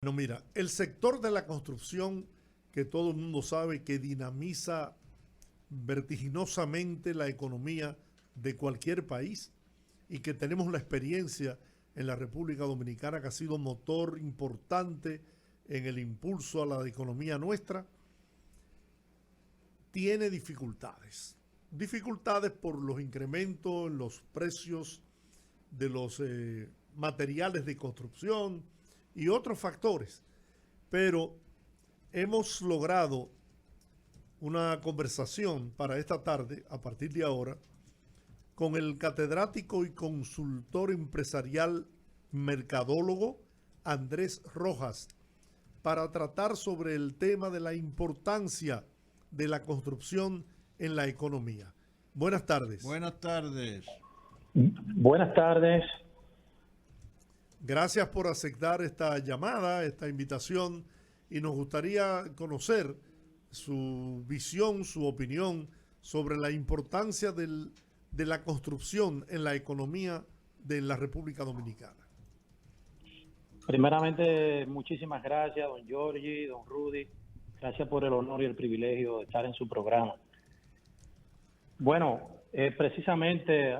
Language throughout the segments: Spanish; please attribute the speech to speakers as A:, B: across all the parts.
A: Bueno, mira, el sector de la construcción, que todo el mundo sabe que dinamiza vertiginosamente la economía de cualquier país y que tenemos la experiencia en la República Dominicana, que ha sido motor importante en el impulso a la economía nuestra, tiene dificultades. Dificultades por los incrementos en los precios de los materiales de construcción y otros factores. Pero hemos logrado una conversación para esta tarde, a partir de ahora, con el catedrático y consultor empresarial mercadólogo Andrés Rojas, para tratar sobre el tema de la importancia de la construcción en la economía. Buenas tardes.
B: Buenas tardes.
C: Buenas tardes.
A: Gracias por aceptar esta llamada, esta invitación, y nos gustaría conocer su visión, su opinión sobre la importancia de la construcción en la economía de la República Dominicana.
C: Primeramente, muchísimas gracias, don Giorgi, don Rudy. Gracias por el honor y el privilegio de estar en su programa. Bueno, precisamente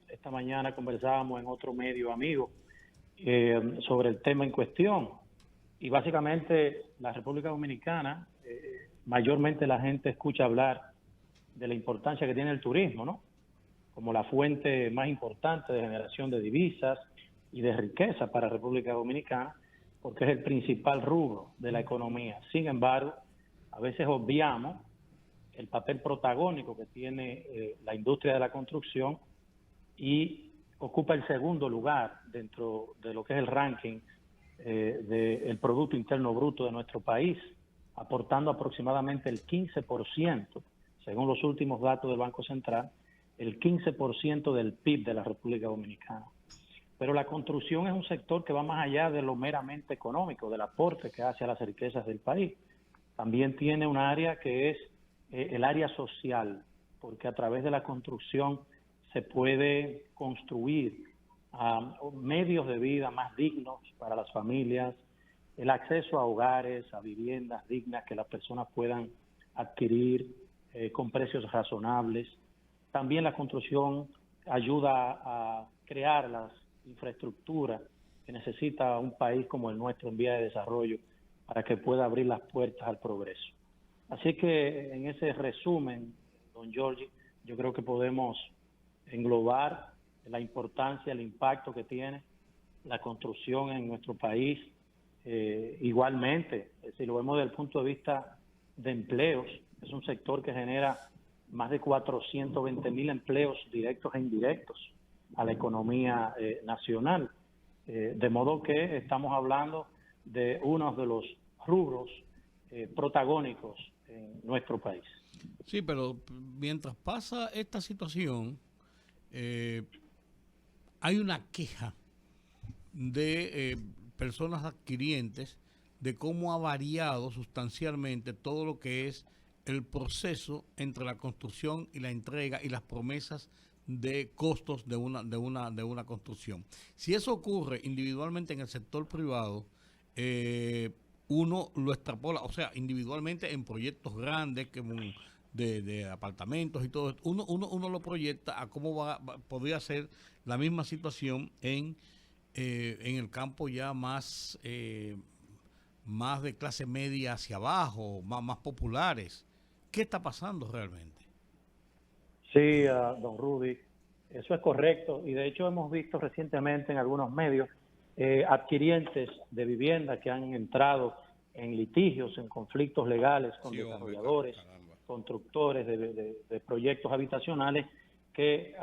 C: esta mañana conversábamos en otro medio amigo sobre el tema en cuestión. Y básicamente la República Dominicana, mayormente la gente escucha hablar de la importancia que tiene el turismo, ¿no? Como la fuente más importante de generación de divisas y de riqueza para la República Dominicana, porque es el principal rubro de la economía. Sin embargo, a veces obviamos el papel protagónico que tiene la industria de la construcción y ocupa el segundo lugar dentro de lo que es el ranking del Producto Interno Bruto de nuestro país, aportando aproximadamente el 15%, según los últimos datos del Banco Central, el 15% del PIB de la República Dominicana. Pero la construcción es un sector que va más allá de lo meramente económico, del aporte que hace a las riquezas del país. También tiene un área que es el área social, porque a través de la construcción se puede construir medios de vida más dignos para las familias, el acceso a hogares, a viviendas dignas que las personas puedan adquirir con precios razonables. También la construcción ayuda a crear las infraestructuras que necesita un país como el nuestro en vía de desarrollo para que pueda abrir las puertas al progreso. Así que en ese resumen, don Giorgi, yo creo que podemos englobar la importancia, el impacto que tiene la construcción en nuestro país. Igualmente, si lo vemos desde el punto de vista de empleos, es un sector que genera más de 420,000 empleos directos e indirectos a la economía nacional. De modo que estamos hablando de uno de los rubros protagónicos en nuestro país.
B: Sí, pero mientras pasa esta situación, hay una queja de personas adquirientes de cómo ha variado sustancialmente todo lo que es el proceso entre la construcción y la entrega y las promesas de costos de una construcción. Si eso ocurre individualmente en el sector privado, uno lo extrapola, o sea, individualmente en proyectos grandes de apartamentos y todo esto, uno lo proyecta a cómo podría ser la misma situación en el campo ya más de clase media hacia abajo, más populares. ¿Qué está pasando realmente?
C: Sí, don Rudy, eso es correcto. Y de hecho hemos visto recientemente en algunos medios adquirientes de vivienda que han entrado en litigios, en conflictos legales con desarrolladores, constructores de proyectos habitacionales que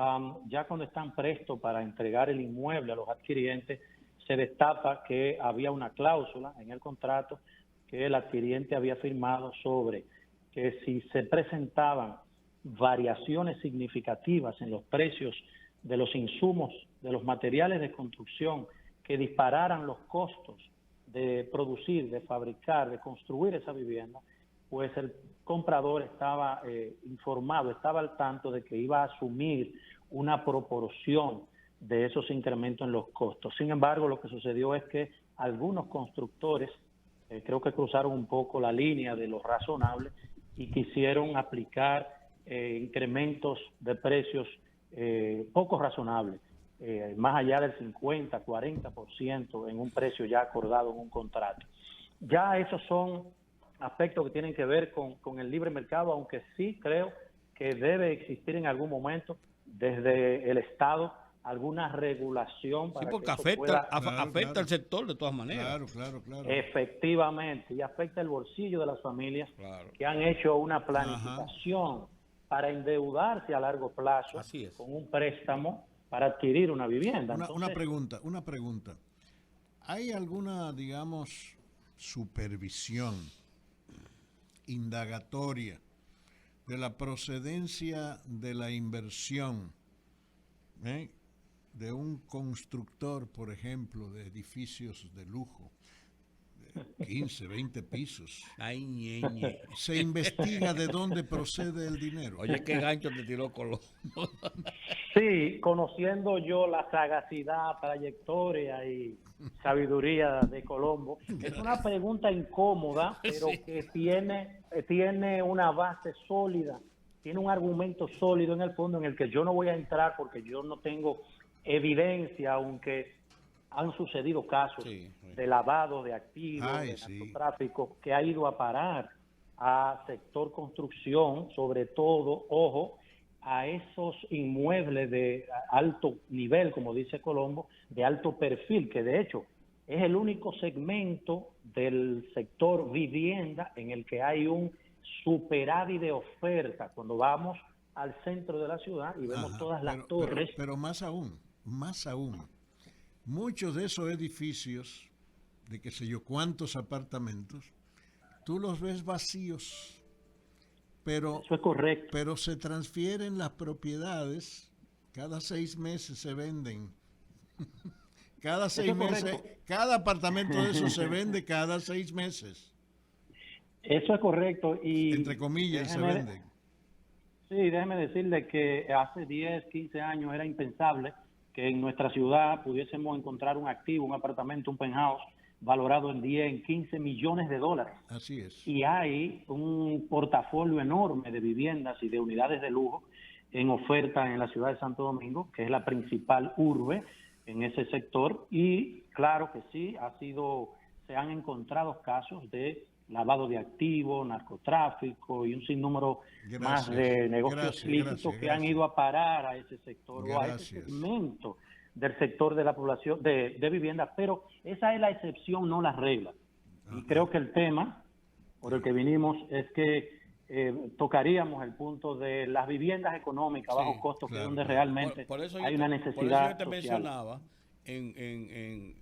C: ya cuando están prestos para entregar el inmueble a los adquirientes, se destapa que había una cláusula en el contrato que el adquiriente había firmado sobre que si se presentaban variaciones significativas en los precios de los insumos, de los materiales de construcción, que dispararan los costos de producir, de fabricar, de construir esa vivienda, pues el comprador estaba informado, estaba al tanto de que iba a asumir una proporción de esos incrementos en los costos. Sin embargo, lo que sucedió es que algunos constructores creo que cruzaron un poco la línea de lo razonable y quisieron aplicar incrementos de precios poco razonables, más allá del 50, 40% en un precio ya acordado en un contrato. Ya esos son aspectos que tienen que ver con el libre mercado, aunque sí creo que debe existir en algún momento desde el Estado alguna regulación para
B: porque
C: que eso
B: afecta,
C: pueda...
B: afecta al sector de todas maneras.
D: Claro.
C: Efectivamente, y afecta el bolsillo de las familias que han hecho una planificación para endeudarse a largo plazo con un préstamo para adquirir una vivienda.
D: Una pregunta. ¿Hay alguna, digamos, supervisión indagatoria de la procedencia de la inversión de un constructor, por ejemplo, de edificios de lujo, de 15, 20 pisos?
B: Ay, ñeñe.
D: ¿Se investiga de dónde procede el dinero?
B: Oye, qué gancho te tiró Colombo.
C: Sí, conociendo yo la sagacidad, trayectoria y sabiduría de Colombo, es una pregunta incómoda, pero que tiene una base sólida, tiene un argumento sólido en el fondo en el que yo no voy a entrar porque yo no tengo evidencia, aunque han sucedido casos de lavado de activos, de narcotráfico, que ha ido a parar a sector construcción, sobre todo, ojo, a esos inmuebles de alto nivel, como dice Colombo, de alto perfil, que de hecho es el único segmento del sector vivienda en el que hay un superávit de oferta. Cuando vamos al centro de la ciudad y vemos todas las torres.
D: Pero más aún, muchos de esos edificios, de qué sé yo cuántos apartamentos, tú los ves vacíos. Pero,
C: eso es correcto.
D: Pero se transfieren las propiedades, cada 6 meses se venden. Cada 6 meses, cada apartamento de esos se vende cada 6 meses.
C: Eso es correcto. Y
D: entre comillas se venden.
C: Sí, déjeme decirle que hace 10, 15 años era impensable que en nuestra ciudad pudiésemos encontrar un activo, un apartamento, un penthouse, valorado en 10, en 15 millones de dólares.
D: Así es.
C: Y hay un portafolio enorme de viviendas y de unidades de lujo en oferta en la ciudad de Santo Domingo, que es la principal urbe en ese sector. Y claro que sí, se han encontrado casos de lavado de activos, narcotráfico y un sinnúmero más de negocios ilícitos que han ido a parar a ese sector o a ese segmento del sector de la población de vivienda, pero esa es la excepción, no la regla. Y creo que el tema por el que vinimos es que tocaríamos el punto de las viviendas económicas a bajo costo, que es donde realmente hay una necesidad
B: por eso yo te
C: social.
B: mencionaba en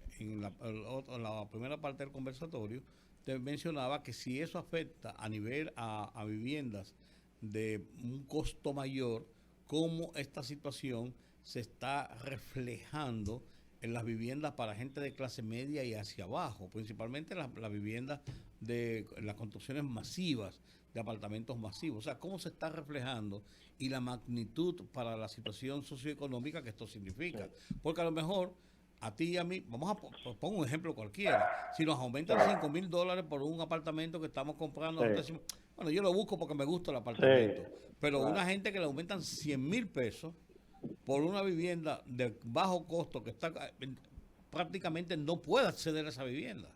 B: la primera parte del conversatorio, te mencionaba que si eso afecta a nivel a viviendas de un costo mayor, cómo esta situación se está reflejando en las viviendas para gente de clase media y hacia abajo, principalmente las viviendas de las construcciones masivas, de apartamentos masivos. O sea, cómo se está reflejando y la magnitud para la situación socioeconómica que esto significa. Porque a lo mejor a ti y a mí, pongo un ejemplo cualquiera, si nos aumentan $5,000 por un apartamento que estamos comprando, decimos, bueno, yo lo busco porque me gusta el apartamento, pero una gente que le aumentan $100,000 por una vivienda de bajo costo que está prácticamente no puede acceder a esa vivienda.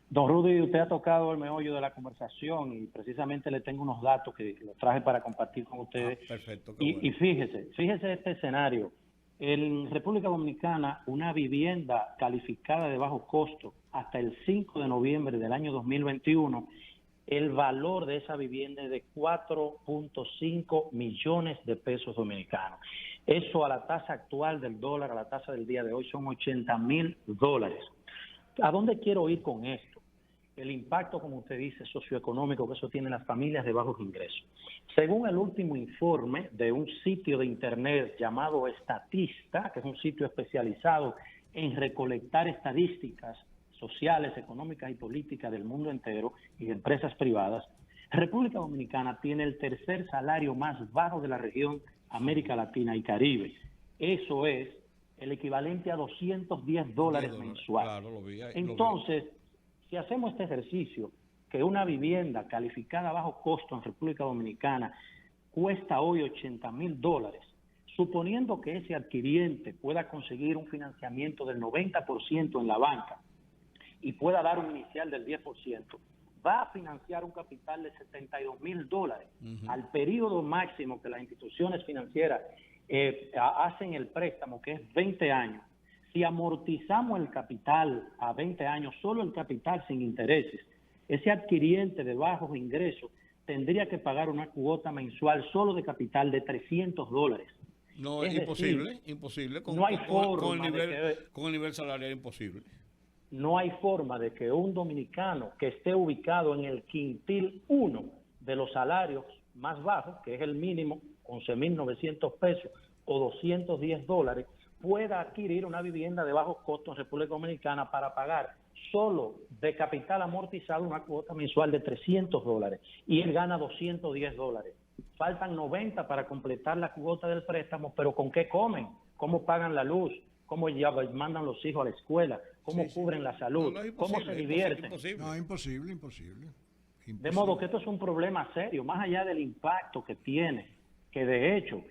C: Don Rudy, usted ha tocado el meollo de la conversación y precisamente le tengo unos datos que los traje para compartir con ustedes.
B: Perfecto.
C: Y fíjese este escenario. En República Dominicana, una vivienda calificada de bajo costo hasta el 5 de noviembre del año 2021, el valor de esa vivienda es de 4.5 millones de pesos dominicanos. Eso a la tasa actual del dólar, a la tasa del día de hoy, son $80,000. ¿A dónde quiero ir con esto? El impacto, como usted dice, socioeconómico que eso tiene en las familias de bajos ingresos. Según el último informe de un sitio de internet llamado Estatista, que es un sitio especializado en recolectar estadísticas sociales, económicas y políticas del mundo entero y de empresas privadas, República Dominicana tiene el tercer salario más bajo de la región América Latina y Caribe. Eso es el equivalente a $210 mensual.
B: Claro, lo vi ahí,
C: Entonces, si hacemos este ejercicio, que una vivienda calificada a bajo costo en República Dominicana cuesta hoy $80,000, suponiendo que ese adquiriente pueda conseguir un financiamiento del 90% en la banca y pueda dar un inicial del 10%, va a financiar un capital de $72,000 al periodo máximo que las instituciones financieras hacen el préstamo, que es 20 años. Si amortizamos el capital a 20 años, solo el capital sin intereses, ese adquiriente de bajos ingresos tendría que pagar una cuota mensual solo de capital de $300.
B: No, es imposible.
C: No hay forma
B: con el nivel salarial imposible.
C: No hay forma de que un dominicano que esté ubicado en el quintil 1 de los salarios más bajos, que es el mínimo, 11,900 pesos o $210, pueda adquirir una vivienda de bajos costos en República Dominicana para pagar solo de capital amortizado una cuota mensual de $300 y él gana $210. Faltan 90 para completar la cuota del préstamo, pero ¿con qué comen? ¿Cómo pagan la luz? ¿Cómo mandan los hijos a la escuela? ¿Cómo cubren la salud? ¿Cómo se divierten?
D: Imposible.
C: De modo que esto es un problema serio, más allá del impacto que tiene, que de hecho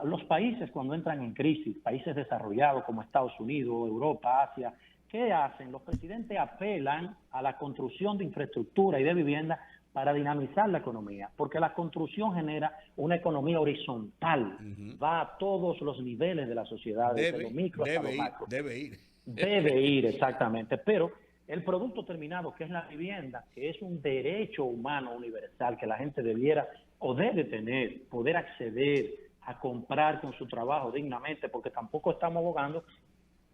C: los países cuando entran en crisis, países desarrollados como Estados Unidos, Europa, Asia, ¿qué hacen? Los presidentes apelan a la construcción de infraestructura y de vivienda para dinamizar la economía, porque la construcción genera una economía horizontal, va a todos los niveles de la sociedad, desde lo micro hasta lo macro. Debe ir, exactamente, pero el producto terminado, que es la vivienda, que es un derecho humano universal que la gente debiera o debe tener, poder acceder a comprar con su trabajo dignamente, porque tampoco estamos abogando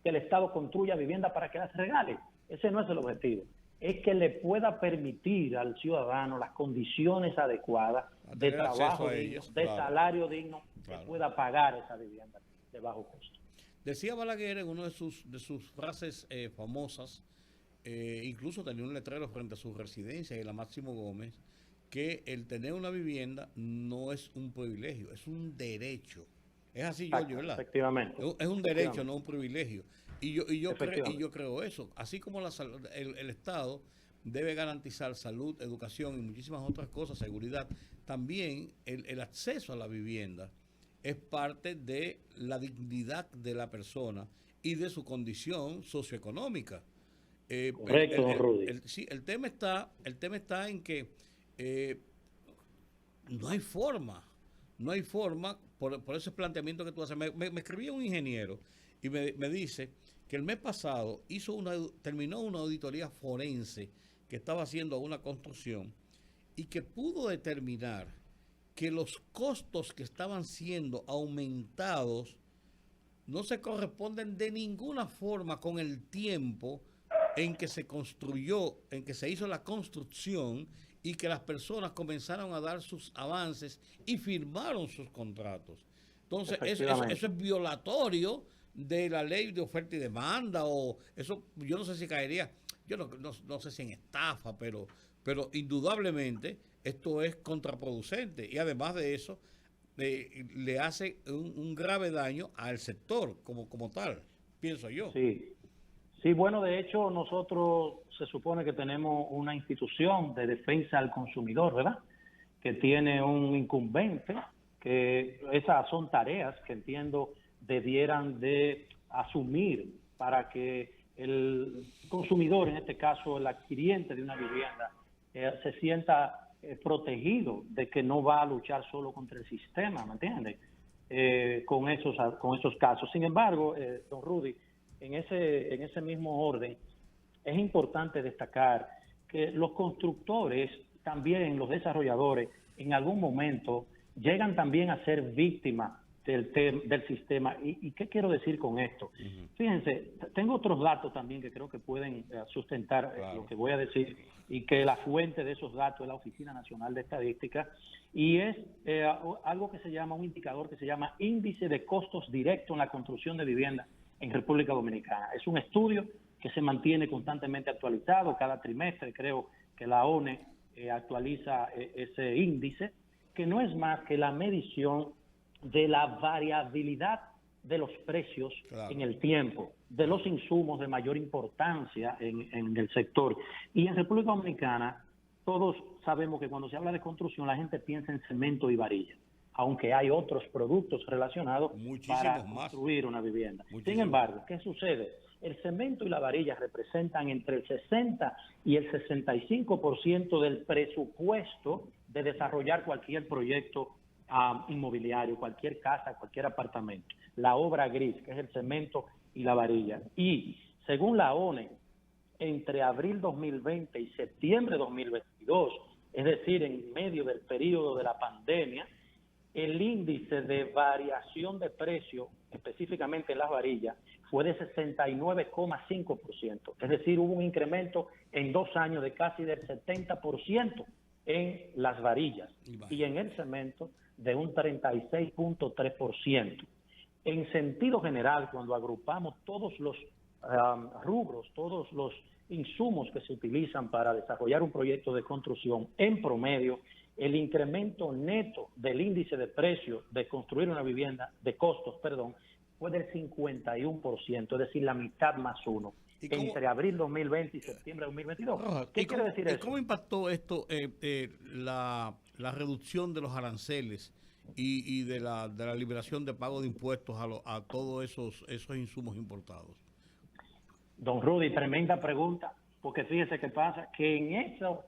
C: que el Estado construya vivienda para que las regale. Ese no es el objetivo. Es que le pueda permitir al ciudadano las condiciones adecuadas de trabajo digno, de salario digno, que pueda pagar esa vivienda de bajo costo.
B: Decía Balaguer en una de sus frases famosas, incluso tenía un letrero frente a su residencia en la Máximo Gómez, que el tener una vivienda no es un privilegio, es un derecho. Es así, Giorgio, ¿verdad?
C: Efectivamente.
B: Es un derecho, no un privilegio. Y yo creo eso. Así como el Estado debe garantizar salud, educación y muchísimas otras cosas, seguridad, también el acceso a la vivienda es parte de la dignidad de la persona y de su condición socioeconómica.
C: Correcto, don Rudy.
B: El tema está en que no hay forma por ese planteamiento que tú haces. Me escribía un ingeniero y me dice que el mes pasado terminó una auditoría forense que estaba haciendo a una construcción y que pudo determinar que los costos que estaban siendo aumentados no se corresponden de ninguna forma con el tiempo en que se construyó, en que se hizo la construcción y que las personas comenzaron a dar sus avances y firmaron sus contratos. Entonces, eso es violatorio de la ley de oferta y demanda, o eso, yo no sé si caería, yo no sé si en estafa, pero indudablemente esto es contraproducente y además de eso le hace un grave daño al sector como tal, pienso yo.
C: Sí, bueno, de hecho nosotros se supone que tenemos una institución de defensa al consumidor, ¿verdad? Que tiene un incumbente, que esas son tareas que entiendo debieran de asumir para que el consumidor, en este caso el adquiriente de una vivienda, se sienta protegido de que no va a luchar solo contra el sistema, ¿me entiendes? Con esos casos. Sin embargo, don Rudy, en ese mismo orden, es importante destacar que los constructores, también los desarrolladores, en algún momento llegan también a ser víctimas del sistema. ¿Y qué quiero decir con esto? Fíjense, tengo otros datos también que creo que pueden sustentar lo que voy a decir, y que la fuente de esos datos es la Oficina Nacional de Estadística, y es algo que se llama, un indicador que se llama Índice de Costos Directos en la Construcción de Vivienda en República Dominicana. Es un estudio que se mantiene constantemente actualizado, cada trimestre creo que la ONE actualiza ese índice, que no es más que la medición de la variabilidad de los precios
B: Claro.
C: en el tiempo, de los insumos de mayor importancia en el sector. Y en República Dominicana, todos sabemos que cuando se habla de construcción, la gente piensa en cemento y varilla, aunque hay otros productos relacionados
B: Muchísimos
C: para
B: más.
C: construir una vivienda.
B: Muchísimos.
C: Sin embargo, ¿qué sucede? El cemento y la varilla representan entre el 60 y el 65% del presupuesto de desarrollar cualquier proyecto inmobiliario, cualquier casa, cualquier apartamento. La obra gris, que es el cemento y la varilla. Y según la ONE, entre abril 2020 y septiembre 2022, es decir, en medio del periodo de la pandemia, el índice de variación de precio, específicamente en las varillas, fue de 69,5%. Es decir, hubo un incremento en 2 años de casi del 70% en las varillas y en el cemento de un 36,3%. En sentido general, cuando agrupamos todos los rubros, todos los insumos que se utilizan para desarrollar un proyecto de construcción, en promedio, el incremento neto del índice de precio de construir una vivienda, de costos, perdón, fue del 51%, es decir, la mitad más uno, entre abril 2020 y septiembre 2022. ¿Qué quiere decir eso?
B: ¿Cómo impactó esto la reducción de los aranceles y de la liberación de pago de impuestos a todos esos insumos importados?
C: Don Rudy, tremenda pregunta, porque fíjese qué pasa, que en esos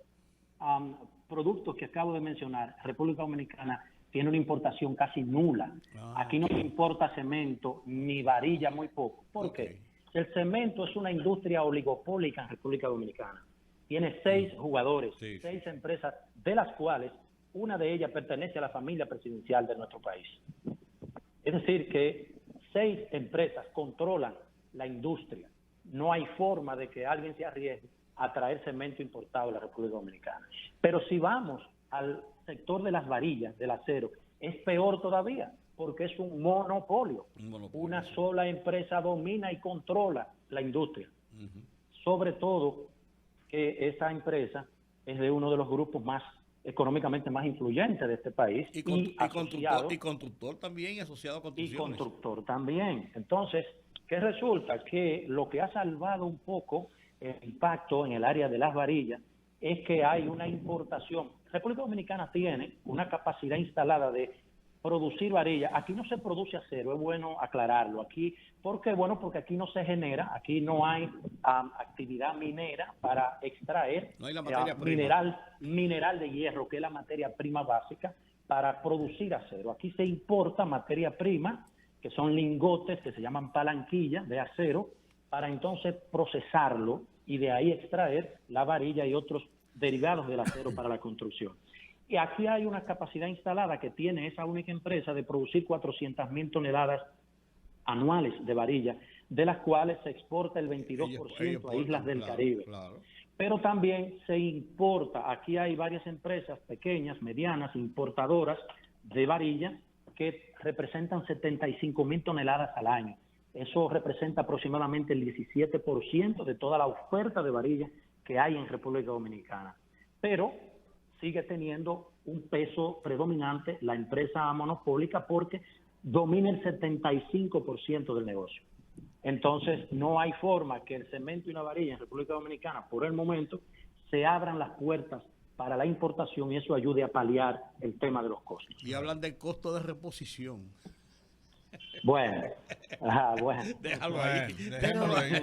C: productos que acabo de mencionar, República Dominicana tiene una importación casi nula. Aquí no se importa cemento ni varilla, muy poco. ¿Por qué? El cemento es una industria oligopólica en República Dominicana. Tiene 6 jugadores, 6 empresas, de las cuales una de ellas pertenece a la familia presidencial de nuestro país. Es decir, que 6 empresas controlan la industria. No hay forma de que alguien se arriesgue a traer cemento importado a la República Dominicana. Pero si vamos al sector de las varillas, del acero, es peor todavía, porque es un monopolio. Una sola empresa domina y controla la industria. Sobre todo que esa empresa es de uno de los grupos más económicamente más influyentes de este país.
B: Y constructor también, y asociado a construcciones.
C: Y constructor también. Entonces, ¿qué resulta? Que lo que ha salvado un poco el impacto en el área de las varillas es que hay una importación. República Dominicana tiene una capacidad instalada de producir varillas. Aquí no se produce acero, es bueno aclararlo. Aquí, ¿por qué? Bueno, porque aquí no se genera, aquí no hay actividad minera para extraer mineral de hierro, que es la materia prima básica para producir acero. Aquí se importa materia prima, que son lingotes que se llaman palanquillas de acero, para entonces procesarlo y de ahí extraer la varilla y otros derivados del acero para la construcción. Y aquí hay una capacidad instalada que tiene esa única empresa de producir 400,000 toneladas anuales de varilla, de las cuales se exporta el 22% a islas del Caribe. Claro. Pero también se importa, aquí hay varias empresas pequeñas, medianas, importadoras de varilla que representan 75,000 toneladas al año. Eso representa aproximadamente el 17% de toda la oferta de varilla que hay en República Dominicana. Pero sigue teniendo un peso predominante la empresa monopólica porque domina el 75% del negocio. Entonces, no hay forma que el cemento y la varilla en República Dominicana, por el momento, se abran las puertas para la importación y eso ayude a paliar el tema de los costos.
B: Y hablan del costo de reposición.
C: Bueno,
B: Déjalo ahí.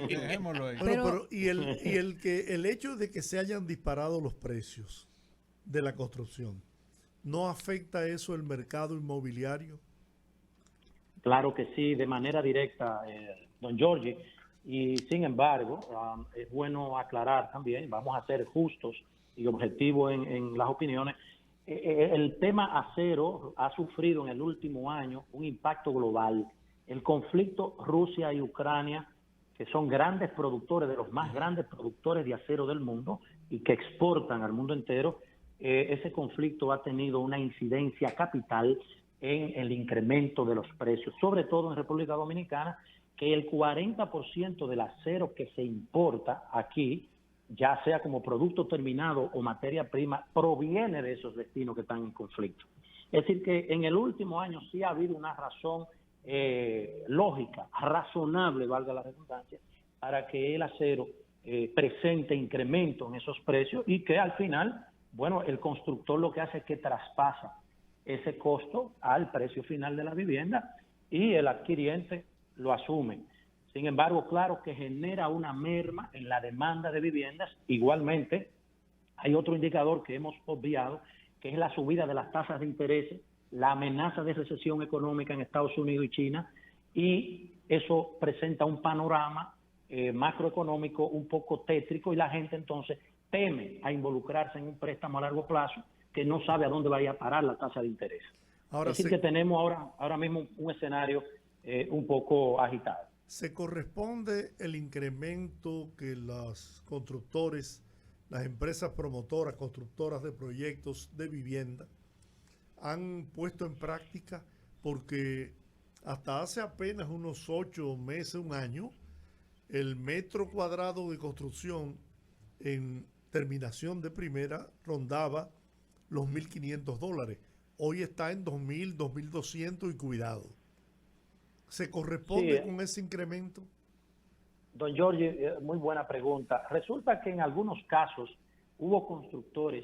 D: Dejémoslo ahí.
A: Pero el hecho de que se hayan disparado los precios de la construcción, ¿no afecta eso el mercado inmobiliario?
C: Claro que sí, de manera directa, don Giorgi. Y sin embargo, es bueno aclarar también, vamos a ser justos y objetivos en las opiniones. El tema acero ha sufrido en el último año un impacto global. El conflicto Rusia y Ucrania, que son grandes productores, de los más grandes productores de acero del mundo y que exportan al mundo entero, ese conflicto ha tenido una incidencia capital en el incremento de los precios, sobre todo en República Dominicana, que el 40% del acero que se importa aquí, ya sea como producto terminado o materia prima, proviene de esos destinos que están en conflicto. Es decir, que en el último año sí ha habido una razón lógica, razonable, valga la redundancia, para que el acero presente incremento en esos precios y que al final, bueno, el constructor lo que hace es que traspasa ese costo al precio final de la vivienda y el adquiriente lo asume. Sin embargo, claro que genera una merma en la demanda de viviendas. Igualmente, hay otro indicador que hemos obviado, que es la subida de las tasas de interés, la amenaza de recesión económica en Estados Unidos y China, y eso presenta un panorama macroeconómico un poco tétrico y la gente entonces teme a involucrarse en un préstamo a largo plazo que no sabe a dónde vaya a parar la tasa de interés.
A: Ahora
C: es decir, que tenemos ahora mismo un escenario un poco agitado.
A: ¿Se corresponde el incremento que los constructores, las empresas promotoras, constructoras de proyectos de vivienda han puesto en práctica? Porque hasta hace apenas unos 8 meses, un año, el metro cuadrado de construcción en terminación de primera rondaba los $1.500. Hoy está en 2.000, 2.200 y cuidado. ¿Se corresponde con ese incremento?
C: Don Jorge, muy buena pregunta. Resulta que en algunos casos hubo constructores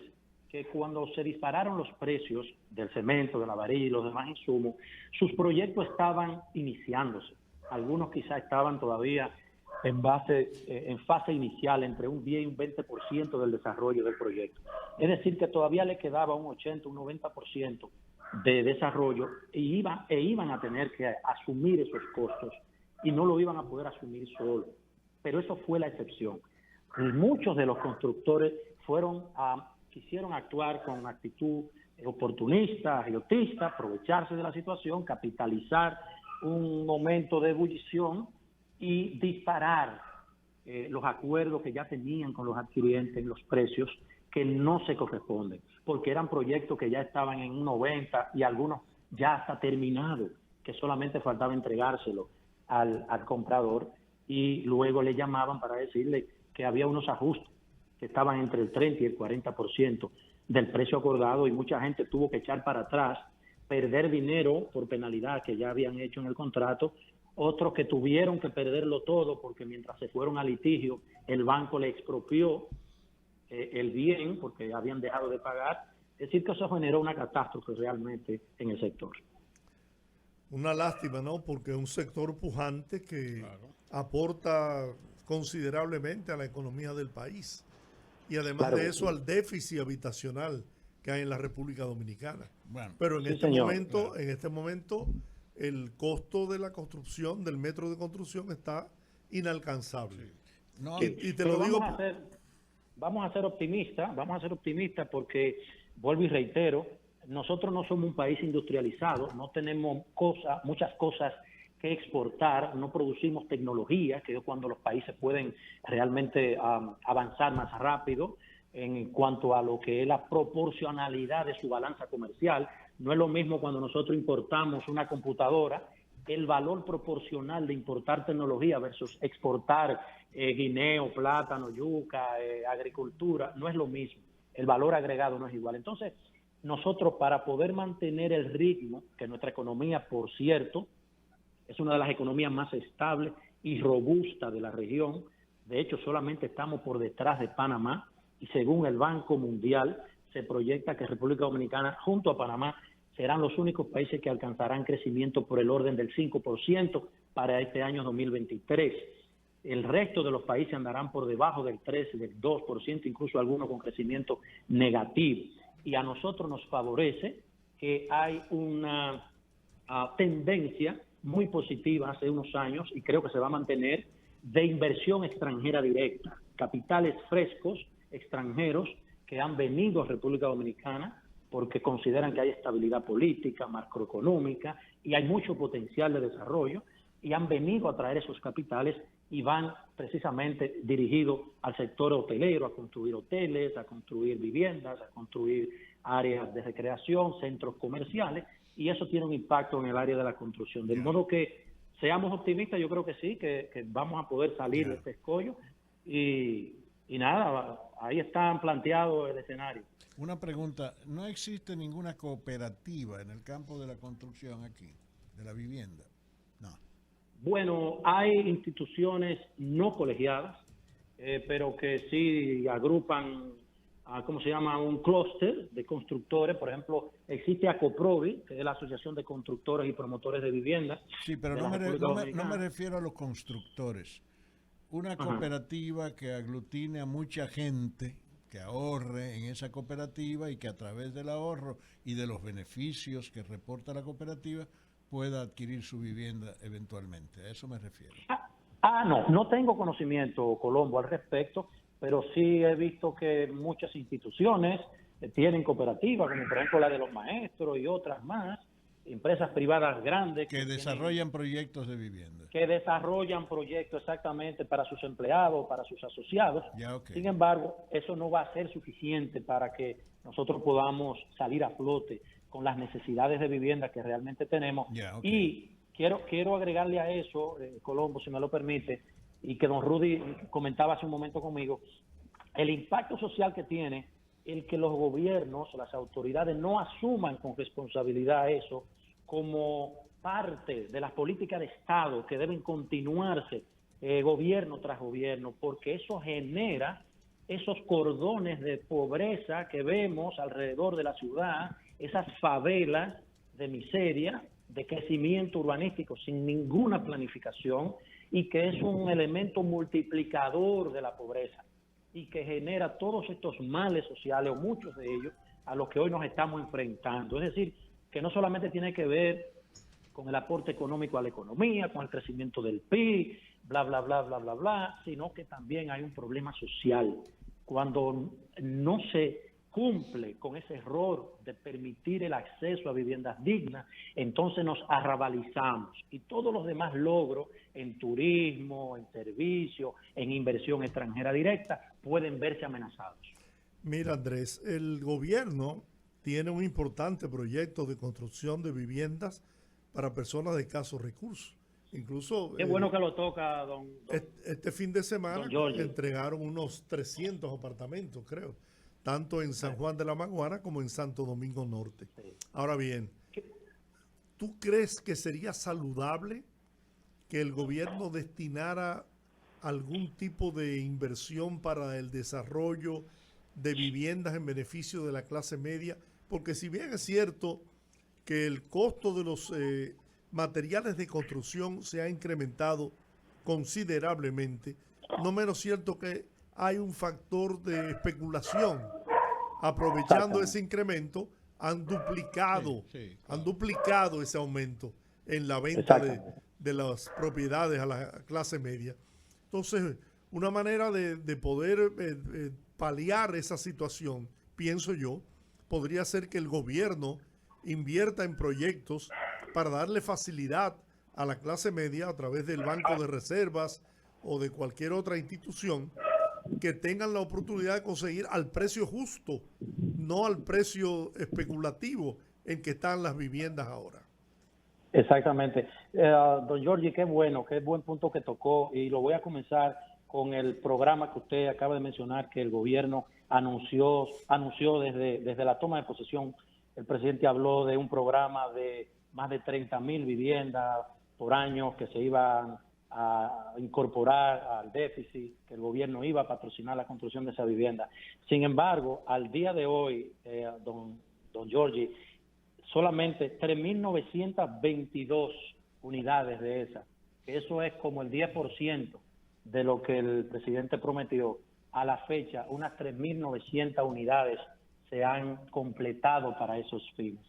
C: que cuando se dispararon los precios del cemento, de la varilla y los demás insumos, sus proyectos estaban iniciándose. Algunos quizás estaban todavía en fase inicial, entre un 10 y un 20% del desarrollo del proyecto. Es decir, que todavía le quedaba un 80, un 90% de desarrollo e iban a tener que asumir esos costos y no lo iban a poder asumir solo. Pero eso fue la excepción. Muchos de los constructores quisieron actuar con actitud oportunista, agiotista, aprovecharse de la situación, capitalizar un momento de ebullición y disparar los acuerdos que ya tenían con los adquirientes en los precios que no se corresponden, porque eran proyectos que ya estaban en un 90 y algunos ya hasta terminados, que solamente faltaba entregárselo al comprador y luego le llamaban para decirle que había unos ajustes que estaban entre el 30 y el 40% del precio acordado y mucha gente tuvo que echar para atrás, perder dinero por penalidad que ya habían hecho en el contrato, otros que tuvieron que perderlo todo porque mientras se fueron a litigio el banco le expropió el bien porque habían dejado de pagar. Es decir, que eso generó una catástrofe realmente en el sector.
A: Una lástima, ¿no? Porque es un sector pujante que aporta considerablemente a la economía del país y además de eso al déficit habitacional que hay en la República Dominicana. Bueno, pero en este momento el costo de la construcción, del metro de construcción está inalcanzable.
C: Sí. No, y te lo digo... Vamos a ser optimistas porque, vuelvo y reitero, nosotros no somos un país industrializado, no tenemos muchas cosas que exportar, no producimos tecnología, que es cuando los países pueden realmente avanzar más rápido en cuanto a lo que es la proporcionalidad de su balanza comercial. No es lo mismo cuando nosotros importamos una computadora, el valor proporcional de importar tecnología versus exportar guineo, plátano, yuca, agricultura, no es lo mismo. El valor agregado no es igual. Entonces, nosotros para poder mantener el ritmo, que nuestra economía, por cierto, es una de las economías más estables y robustas de la región. De hecho, solamente estamos por detrás de Panamá y según el Banco Mundial se proyecta que República Dominicana junto a Panamá serán los únicos países que alcanzarán crecimiento por el orden del 5% para este año 2023. El resto de los países andarán por debajo del 3, del 2%, incluso algunos con crecimiento negativo. Y a nosotros nos favorece que hay una tendencia muy positiva hace unos años, y creo que se va a mantener, de inversión extranjera directa. Capitales frescos extranjeros que han venido a República Dominicana porque consideran que hay estabilidad política, macroeconómica, y hay mucho potencial de desarrollo, y han venido a traer esos capitales y van precisamente dirigidos al sector hotelero, a construir hoteles, a construir viviendas, a construir áreas de recreación, centros comerciales, y eso tiene un impacto en el área de la construcción. De modo que seamos optimistas, yo creo que sí, que vamos a poder salir de este escollo, y nada, ahí está planteado el escenario.
D: Una pregunta, ¿no existe ninguna cooperativa en el campo de la construcción aquí, de la vivienda?
C: Bueno, hay instituciones no colegiadas, pero que sí agrupan, ¿cómo se llama? Un clúster de constructores. Por ejemplo, existe ACOPROVI, que es la Asociación de Constructores y Promotores de Vivienda.
D: Sí, pero
C: de
D: no
C: la
D: me, re-
C: República
D: no me- no
C: Dominicana.
D: me refiero a los constructores. Una
C: Ajá.
D: cooperativa que aglutine a mucha gente, que ahorre en esa cooperativa y que a través del ahorro y de los beneficios que reporta la cooperativa pueda adquirir su vivienda eventualmente. A eso me refiero.
C: No tengo conocimiento, Colombo, al respecto, pero sí he visto que muchas instituciones tienen cooperativas, como por ejemplo la de los maestros y otras más, empresas privadas grandes
D: Que desarrollan proyectos de vivienda.
C: que desarrollan proyectos exactamente para sus empleados, para sus asociados.
D: Ya, ok.
C: Sin embargo, eso no va a ser suficiente para que nosotros podamos salir a flote con las necesidades de vivienda que realmente tenemos.
D: Ya, ok.
C: Y quiero agregarle a eso, Colombo, si me lo permite, y que don Rudy comentaba hace un momento conmigo, el impacto social que tiene el que los gobiernos, las autoridades no asuman con responsabilidad eso como parte de las políticas de Estado que deben continuarse gobierno tras gobierno, porque eso genera esos cordones de pobreza que vemos alrededor de la ciudad, esas favelas de miseria, de crecimiento urbanístico sin ninguna planificación, y que es un elemento multiplicador de la pobreza y que genera todos estos males sociales, o muchos de ellos, a los que hoy nos estamos enfrentando. Es decir, que no solamente tiene que ver con el aporte económico a la economía, con el crecimiento del PIB, bla, bla, bla, bla, bla, bla, sino que también hay un problema social. Cuando no se cumple con ese error de permitir el acceso a viviendas dignas, entonces nos arrabalizamos y todos los demás logros en turismo, en servicio, en inversión extranjera directa pueden verse amenazados.
A: Mira, Andrés, el gobierno tiene un importante proyecto de construcción de viviendas para personas de escasos recursos. Incluso
C: Qué bueno que lo toca, don
A: este fin de semana
C: don Giorgio.
A: entregaron unos 300 apartamentos, creo, tanto en San Juan de la Maguana como en Santo Domingo Norte.
C: Sí.
A: Ahora bien, ¿tú crees que sería saludable que el gobierno destinara algún tipo de inversión para el desarrollo de viviendas en beneficio de la clase media? Porque si bien es cierto que el costo de los materiales de construcción se ha incrementado considerablemente, no menos cierto que hay un factor de especulación. Aprovechando ese incremento, han duplicado ese aumento en la venta de las propiedades a la clase media. Entonces, una manera de poder paliar esa situación, pienso yo, podría ser que el gobierno invierta en proyectos para darle facilidad a la clase media a través del Banco de Reservas o de cualquier otra institución que tengan la oportunidad de conseguir al precio justo, no al precio especulativo en que están las viviendas ahora.
C: Exactamente. Don Giorgi, qué bueno, qué buen punto que tocó, y lo voy a comenzar con el programa que usted acaba de mencionar, que el gobierno anunció desde la toma de posesión. El presidente habló de un programa de más de 30,000 viviendas por año que se iban a incorporar al déficit, que el gobierno iba a patrocinar la construcción de esa vivienda. Sin embargo, al día de hoy, don Giorgi, solamente 3.922 unidades de esas. Eso es como el 10% de lo que el presidente prometió. A la fecha, unas 3.900 unidades se han completado para esos fines.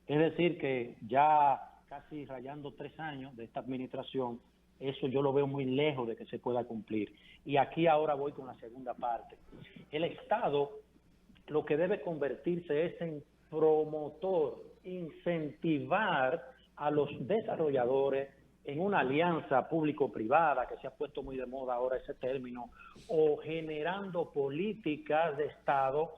C: Es decir, que ya casi rayando 3 años de esta administración, eso yo lo veo muy lejos de que se pueda cumplir. Y aquí ahora voy con la segunda parte. El Estado lo que debe convertirse es en promotor, incentivar a los desarrolladores en una alianza público-privada, que se ha puesto muy de moda ahora ese término, o generando políticas de Estado,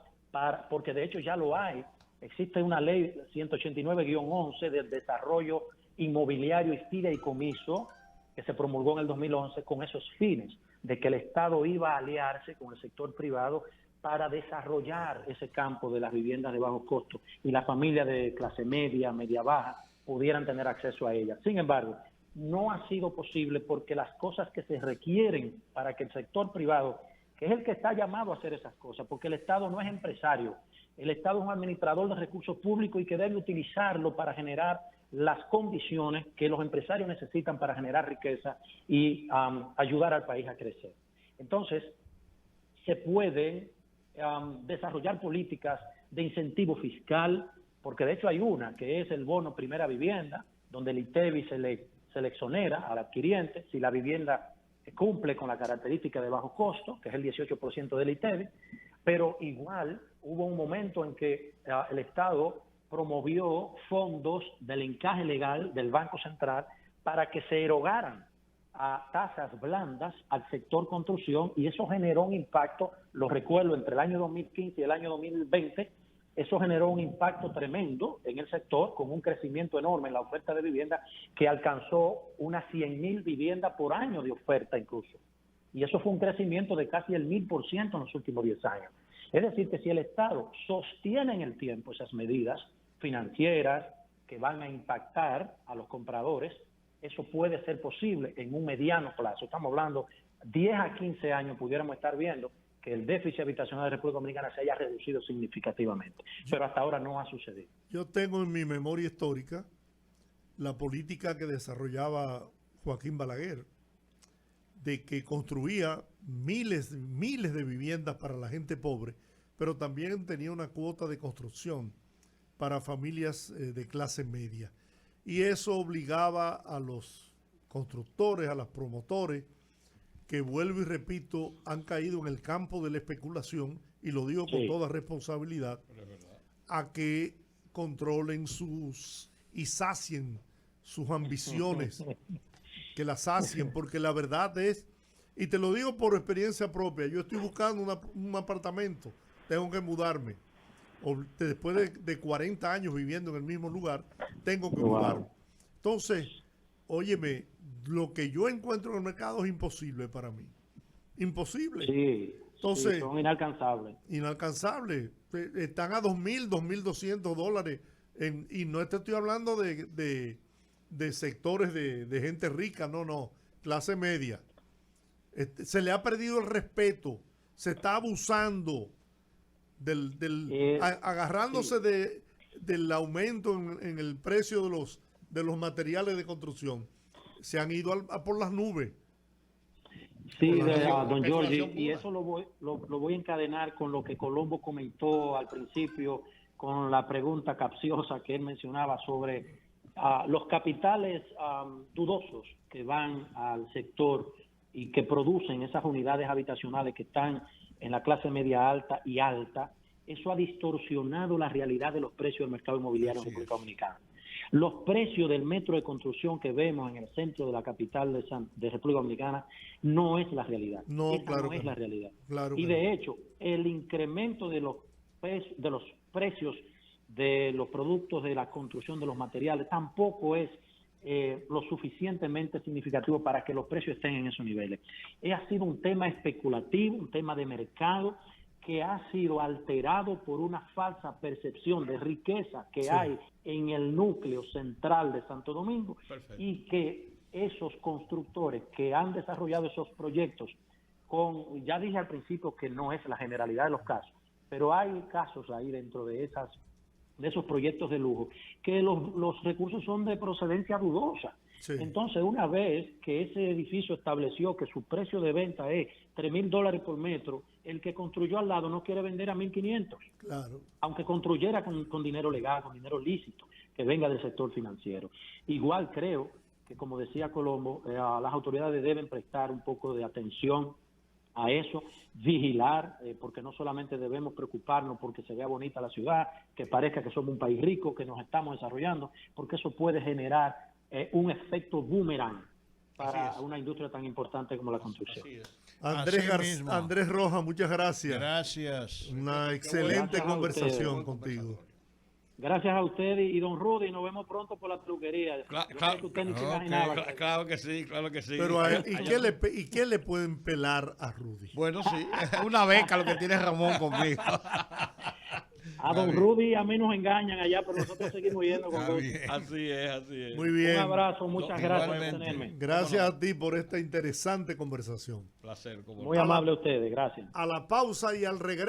C: porque de hecho ya lo hay. Existe una ley 189-11 del desarrollo inmobiliario y fideicomiso que se promulgó en el 2011 con esos fines, de que el Estado iba a aliarse con el sector privado para desarrollar ese campo de las viviendas de bajo costo y las familias de clase media, media baja, pudieran tener acceso a ellas. Sin embargo, no ha sido posible porque las cosas que se requieren para que el sector privado, que es el que está llamado a hacer esas cosas, porque el Estado no es empresario, el Estado es un administrador de recursos públicos y que debe utilizarlo para generar las condiciones que los empresarios necesitan para generar riqueza y ayudar al país a crecer. Entonces, se pueden desarrollar políticas de incentivo fiscal, porque de hecho hay una, que es el bono primera vivienda, donde el ITEVI se le exonera al adquiriente si la vivienda cumple con la característica de bajo costo, que es el 18% del ITEVI, pero igual hubo un momento en que el Estado promovió fondos del encaje legal del Banco Central para que se erogaran a tasas blandas al sector construcción, y eso generó un impacto, lo recuerdo, entre el año 2015 y el año 2020, eso generó un impacto tremendo en el sector, con un crecimiento enorme en la oferta de vivienda que alcanzó unas 100,000 viviendas por año de oferta incluso. Y eso fue un crecimiento de casi el 1000% en los últimos 10 años. Es decir, que si el Estado sostiene en el tiempo esas medidas financieras que van a impactar a los compradores, eso puede ser posible en un mediano plazo. Estamos hablando 10 a 15 años, pudiéramos estar viendo que el déficit habitacional de la República Dominicana se haya reducido significativamente. Pero hasta ahora no ha sucedido.
A: Yo tengo en mi memoria histórica la política que desarrollaba Joaquín Balaguer, de que construía miles de viviendas para la gente pobre, pero también tenía una cuota de construcción para familias de clase media. Y eso obligaba a los constructores, a los promotores, que vuelvo y repito, han caído en el campo de la especulación, y lo digo con toda responsabilidad, a que controlen y sacien sus ambiciones, que las sacien, porque la verdad es, y te lo digo por experiencia propia, yo estoy buscando un apartamento, tengo que mudarme, o después de 40 años viviendo en el mismo lugar, tengo que mudarme. Entonces, óyeme, lo que yo encuentro en el mercado es imposible para mí. Imposible.
C: Sí,
A: entonces,
C: sí, son inalcanzables.
A: Inalcanzables. Están a $2,000, $2,200 y no te estoy hablando de sectores de gente rica, no, clase media. Se le ha perdido el respeto, se está abusando agarrándose del aumento en el precio de los materiales de construcción. Se han ido por las nubes.
C: Sí, don Giorgi, y eso lo voy a encadenar con lo que Colombo comentó al principio, con la pregunta capciosa que él mencionaba sobre los capitales dudosos que van al sector y que producen esas unidades habitacionales que están en la clase media alta y alta. Eso ha distorsionado la realidad de los precios del mercado inmobiliario en República Dominicana. Los precios del metro de construcción que vemos en el centro de la capital de República Dominicana no es la realidad.
A: No, claro
C: no es la realidad.
A: Claro
C: y de hecho, el incremento de los precios de los productos de la construcción de los materiales tampoco es lo suficientemente significativo para que los precios estén en esos niveles. Ha sido un tema especulativo, un tema de mercado, que ha sido alterado por una falsa percepción de riqueza que hay en el núcleo central de Santo Domingo. Perfecto. Y que esos constructores que han desarrollado esos proyectos, ya dije al principio que no es la generalidad de los casos, pero hay casos ahí dentro de esos proyectos de lujo que los recursos son de procedencia dudosa. Sí. Entonces, una vez que ese edificio estableció que su precio de venta es $3,000 por metro, el que construyó al lado no quiere vender a 1,500.
A: Claro.
C: Aunque construyera con dinero legal, con dinero lícito, que venga del sector financiero. Igual creo que, como decía Colombo, las autoridades deben prestar un poco de atención a eso, vigilar, porque no solamente debemos preocuparnos porque se vea bonita la ciudad, que parezca que somos un país rico, que nos estamos desarrollando, porque eso puede generar un efecto boomerang para una industria tan importante como la construcción.
A: Andrés Rojas, muchas gracias.
D: Gracias.
A: Una excelente conversación contigo.
C: Gracias a usted y don Rudy, nos vemos pronto por la peluquería.
B: Claro que sí, claro que sí.
A: Pero ¿y qué le pueden pelar a Rudy?
B: Bueno, sí, una beca lo que tiene Ramón conmigo.
C: A don Rudy y a mí nos engañan allá, pero nosotros seguimos yendo con
D: Está
C: gusto.
D: bien.
E: Así es, así es.
A: Muy bien.
C: Un abrazo, muchas gracias por
D: igualmente.
C: tenerme.
A: Gracias a ti por esta interesante conversación.
E: Placer. Como
C: Muy amable a ustedes, gracias.
A: A la pausa y al regreso.